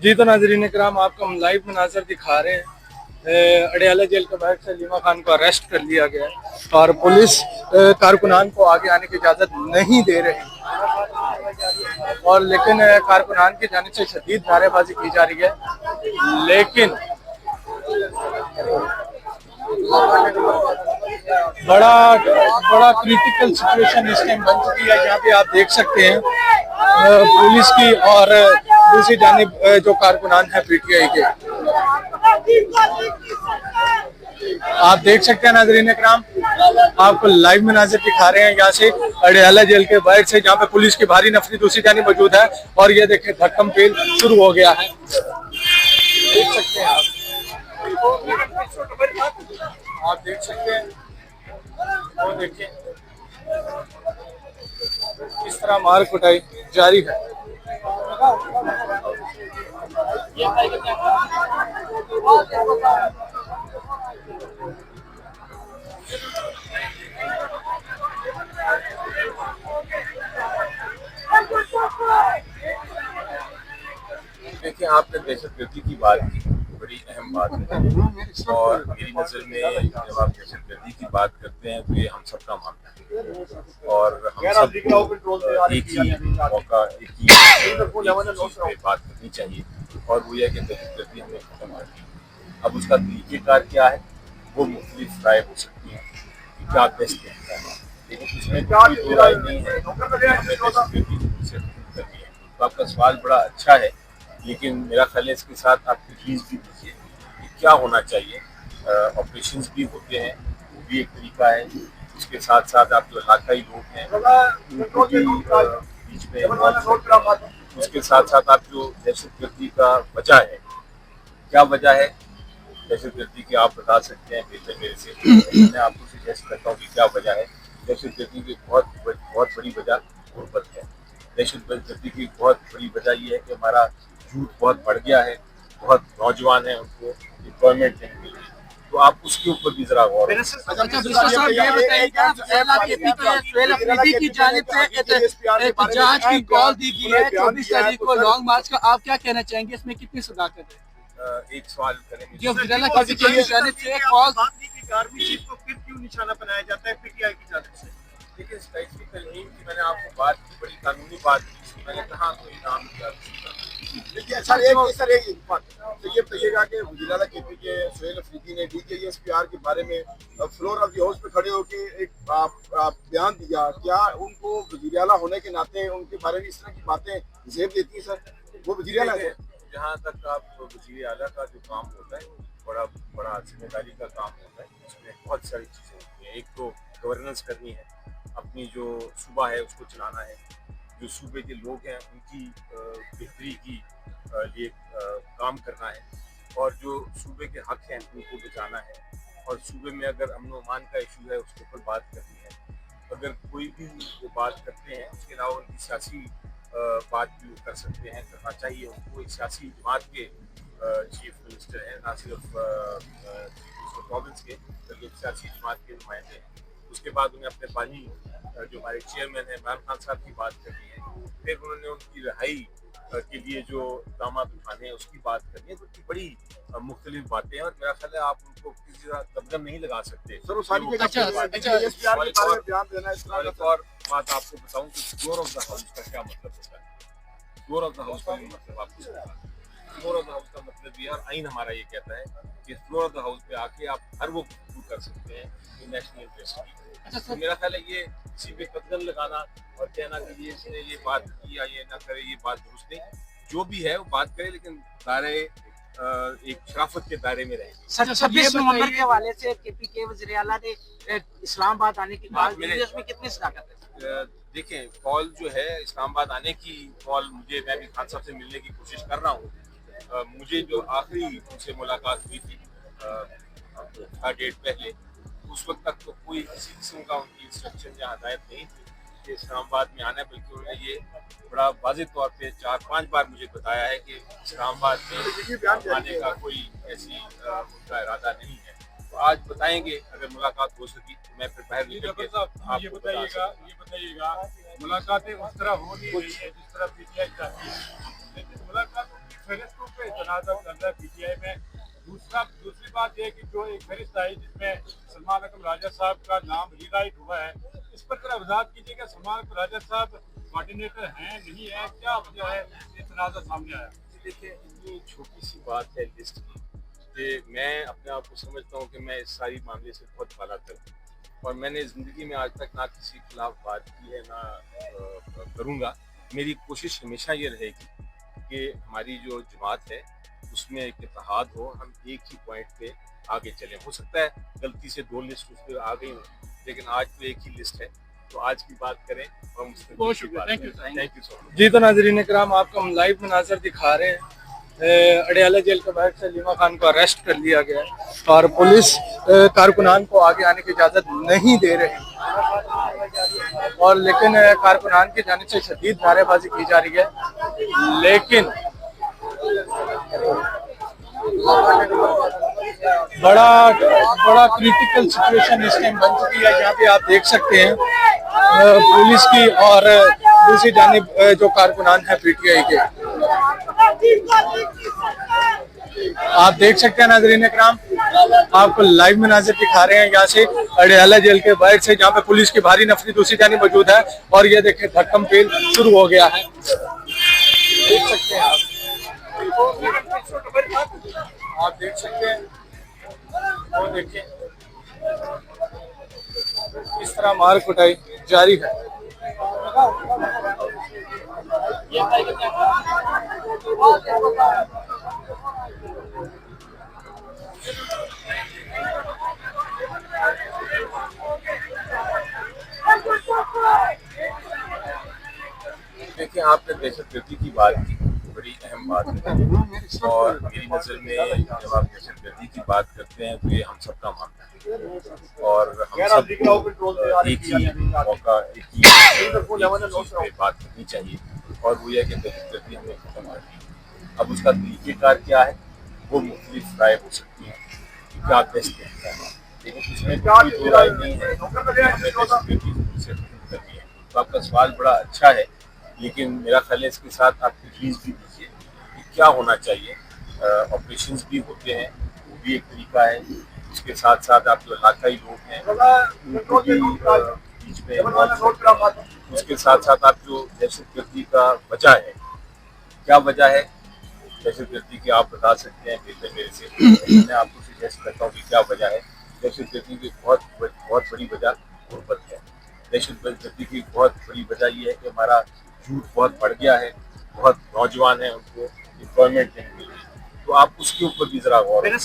जी तो नाज़रीन इकराम, आपको हम लाइव मनाज़र दिखा रहे हैं। अडयाला जेल के बाहर से लीमा खान को अरेस्ट कर लिया गया है और पुलिस कारकुनान को आगे आने की इजाज़त नहीं दे रही और लेकिन कारकुनान की जानिब से शदीद नारेबाजी की जा रही है। लेकिन बड़ा बड़ा क्रिटिकल सिचुएशन इस टाइम बन चुकी है। यहाँ पे आप देख सकते हैं पुलिस की और दूसरी जानिब जो कारकुनान है पीटीआई के, आप देख सकते हैं नाज़रीन इकराम, आपको लाइव मनाज़िर दिखा रहे हैं यहाँ से अडयाला जेल के बाहर से, जहाँ पे पुलिस की भारी नफरी दूसरी जानिब मौजूद है और ये देखिए धक्कम पेल शुरू हो गया है। देख सकते हैं आप देख सकते हैं वो देखिए किस तरह मार कुटाई जारी है। देखिए, आपने दहशतगर्दी की बात की, बड़ी अहम बात है और मेरी नज़र में जब आप दहशतगर्दी की बात करते हैं तो ये हम सबका मामला है और हम सब एक ही मौका एक ही चीज़ पे बात करनी चाहिए और वो यह कि दहशतगर्दी हमें खत्म करनी है। अब उसका तरीक़ेकार क्या है, वो मुख्तलिफ राय हो सकती है कि क्या बेस्ट तरीका है, लेकिन इसमें कोई दो राय नहीं है कि हमें दहशतगर्दी से खत्म करनी है। तो आपका सवाल बड़ा अच्छा है, लेकिन मेरा ख्याल है इसके साथ आप तजवीज़ भी दीजिए कि क्या होना चाहिए। ऑपरेशंस भी होते हैं, वो भी एक तरीका है। उसके साथ साथ आप जो इलाकाई लोग हैं उनको भी बीच में इन्वॉल्व, उसके साथ साथ आप जो दहशतगर्दी का वजह है, क्या वजह है दहशतगर्दी की, आप बता सकते हैं बेहतर मेरे से। मैं आपको सजेस्ट करता हूँ कि क्या वजह है दहशतगर्दी की। बहुत बड़ी वजह गुर्बत है। दहशतगर्दी की बहुत बड़ी वजह ये है कि हमारा झूठ बहुत बढ़ गया है, बहुत नौजवान है उनको एम्प्लॉयमेंट नहीं मिल रही, तो आप उसके ऊपर भी जरा गौर करें। की जानिब से एक जांच की कॉल दी गई है 24 तारीख को लॉन्ग मार्च का, आप क्या कहना चाहेंगे, इसमें कितनी सदाकत है? एक सवाल करेंगे जो अफजल की जानिब से कॉल आर्मी चीफ को फिर क्यों निशाना बनाया जाता है पीटीआई की जानिब से? लेकिन स्पेसिफिक तरमीम की मैंने आपको बात की, बड़ी कानूनी बात की, मैंने कहा कोई नाम किया। देखिए सर, एक बात तो ये बताइएगा कि वज़ीर-ए-आला केपी के सुहेल अफरीदी ने DKESPR के बारे में फ्लोर ऑफ द हाउस पे खड़े होकर एक बयान दिया। क्या उनको वज़ीर-ए-आला होने के नाते उनके बारे में इस तरह की बातें ज़ेब देती हैं सर? वो वज़ीर-ए-आला है। जहाँ तक आप वज़ीर-ए-आला का जो काम होता है, बड़ा जिम्मेदारी का काम होता है, उसमें बहुत सारी चीज़ें होती हैं। एक तो गवर्नेंस करनी है, अपनी जो सूबा है उसको चलाना है, जो सूबे के लोग हैं उनकी बेहतरी की लिए काम करना है और जो सूबे के हक हैं उनको बचाना है और सूबे में अगर अमन व अमान का इशू है उसके ऊपर बात करनी है। अगर कोई भी वो बात करते हैं, उसके अलावा उनकी सियासी बात भी कर सकते हैं, करना चाहिए उनको। एक सियासी जमात के चीफ मिनिस्टर हैं, ना सिर्फ प्रोविंस के बल्कि सियासी जमात के नुमाइंदे हैं। उसके बाद उन्हें अपने बानी जो हमारे चेयरमैन हैं इमरान खान साहब की बात करनी है, फिर उन्होंने उनकी रिहाई के लिए जो इक़दाम उठाने हैं उसकी बात करनी है। तो इतनी बड़ी मुख्तलिफ बातें हैं और मेरा ख्याल है आप उनको किसी तरह कदम नहीं लगा सकते। सर वो सारी और बात आपको बताऊं कि फ्लोर ऑफ द हाउस का क्या मतलब होता है। फ्लोर ऑफ द हाउस का मतलब आपको फ्लोर ऑफ द हाउस का मतलब ये, और आइन हमारा ये कहता है कि फ्लोर ऑफ द हाउस पे आके आप हर वो गुफ्तगू कर सकते हैं जो नेशनल इंटरेस्ट की। तो मेरा ख्याल है ये किसी पे कदम लगाना और कहना कि ये इसने ये बात की या ये ना करे, ये बात दुरुस्त नहीं। जो भी है वो बात करे, लेकिन दायरे एक शराफत के दायरे में रहेगी। सर 26 नवंबर के हवाले से केपी के वज़ीर-ए-आला ने इस्लामाबाद आने की कॉल दी है, उसमें कितनी सदाकत है? देखें, कॉल जो है इस्लामाबाद आने की कॉल, मैं भी खान साहब से मिलने की कोशिश कर रहा हूँ। मुझे जो आखिरी उनसे मुलाकात हुई थी डेट पहले, उस वक्त तक तो कोई किसी किस्म का उनकी इंस्ट्रक्शन या हदायत नहीं थी कि इस्लामाबाद में आना है, बल्कि उन्होंने ये बड़ा वाज़ेह तौर पे 4-5 बार मुझे बताया है कि इस्लामाबाद में आने का कोई ऐसी उनका इरादा नहीं है। तो आज बताएंगे, अगर मुलाकात हो सकी तो मैं फिर बाहर निकल के ये बताइएगा मुलाकातें उस तरह हो नहीं रही है जिस तरह पीटीआई चाहती है, लेकिन मुलाकात फहरिस्तों पे तनाज़ा चल रहा है पीटीआई में। दूसरी बात यह है कि जो एक फहरिस्त आई जिसमें सलमान अकरम राजा साहब का नाम रीराइट हुआ है, इस पर जरा वजाहत कीजिएगा। सलमान अकरम राजा साहब कोऑर्डिनेटर हैं नहीं है, क्या वजह है ये तनाज़ा सामने आया? देखिए, इतनी छोटी सी बात है लिस्ट की कि मैं अपने आप को समझता हूँ कि मैं इस सारी मामले से बहुत बालातर हूँ, और मैंने ज़िंदगी में आज तक ना किसी के खिलाफ बात की है ना करूँगा। मेरी कोशिश हमेशा ये रहेगी कि हमारी जो जमात है उसमें एक इत्तेहाद हो, हम एक ही पॉइंट पे आगे चलें। हो सकता है गलती से 2 लिस्ट उस पर आ गई हो, लेकिन आज तो एक ही लिस्ट है, तो आज की बात करें और बहुत शुक्रिया, थैंक यू सो मच। जी तो नाजरीन कराम, आपको हम लाइव मनाजर दिखा रहे हैं। अडयाला जेल के बाहर से लीमा खान को अरेस्ट कर लिया गया है और पुलिस कारकुनान को आगे आने की इजाज़त नहीं दे रही, और लेकिन कारकुनान की जानिब से शदीद नारेबाजी की जा रही है। लेकिन बड़ा क्रिटिकल सिचुएशन इस टाइम बन चुकी है। यहाँ पे आप देख सकते हैं पुलिस की और दूसरी जानिब जो कारकुनान है पीटीआई के, आप देख सकते हैं नाज़रीन इकराम, आपको लाइव मनाज़िर दिखा रहे हैं यहाँ से अडयाला जेल के बाहर से, जहाँ पे पुलिस की भारी नफरी दूसरी जानिब मौजूद है। और ये देखें धक्कम पेल शुरू हो गया है, देख सकते हैं आप देख सकते हैं। वो देखिए इस तरह मार कुटाई जारी है। देखिए, आपने दहशतगर्दी की बात की, बड़ी अहम बात है, और मेरी नज़र में जब आप दहशतगर्दी की बात करते हैं तो ये हम सबका मामला है, और हम सब एक ही मौका, एक ही चीज़ पे बात करनी चाहिए, और वो यह कि दहशतगर्दी हमें खत्म करनी है। अब उसका तरीक़ेकार क्या है, वो मुख्तलिफ राय हो सकती है कि क्या बेस्ट है, लेकिन इसमें कोई दो राय नहीं है कि हमें दहशतगर्दी से खत्म करनी है। तो आपका सवाल बड़ा अच्छा है, लेकिन मेरा ख्याल है इसके साथ आप तजवीज़ भी दीजिए कि क्या होना चाहिए। ऑपरेशंस भी होते हैं, वो भी एक तरीका है। उसके साथ साथ आप जो इलाकाई लोग हैं उनको भी बीच में, उसके साथ साथ आप जो दहशतगर्दी का वजह है, क्या वजह है दहशतगर्दी की, आप बता सकते हैं बेहतर मेरे से। मैं आपको सजेस्ट करता हूँ कि क्या वजह है दहशतगर्दी की। बहुत बड़ी वजह गुर्बत है। दहशतगर्दी की बहुत बड़ी वजह यह है कि हमारा झूठ बहुत बढ़ गया है, बहुत नौजवान हैं, उनको एम्प्लॉयमेंट नहीं मिल रही। तो आप उसके ऊपर भी ज़रा गौर करें।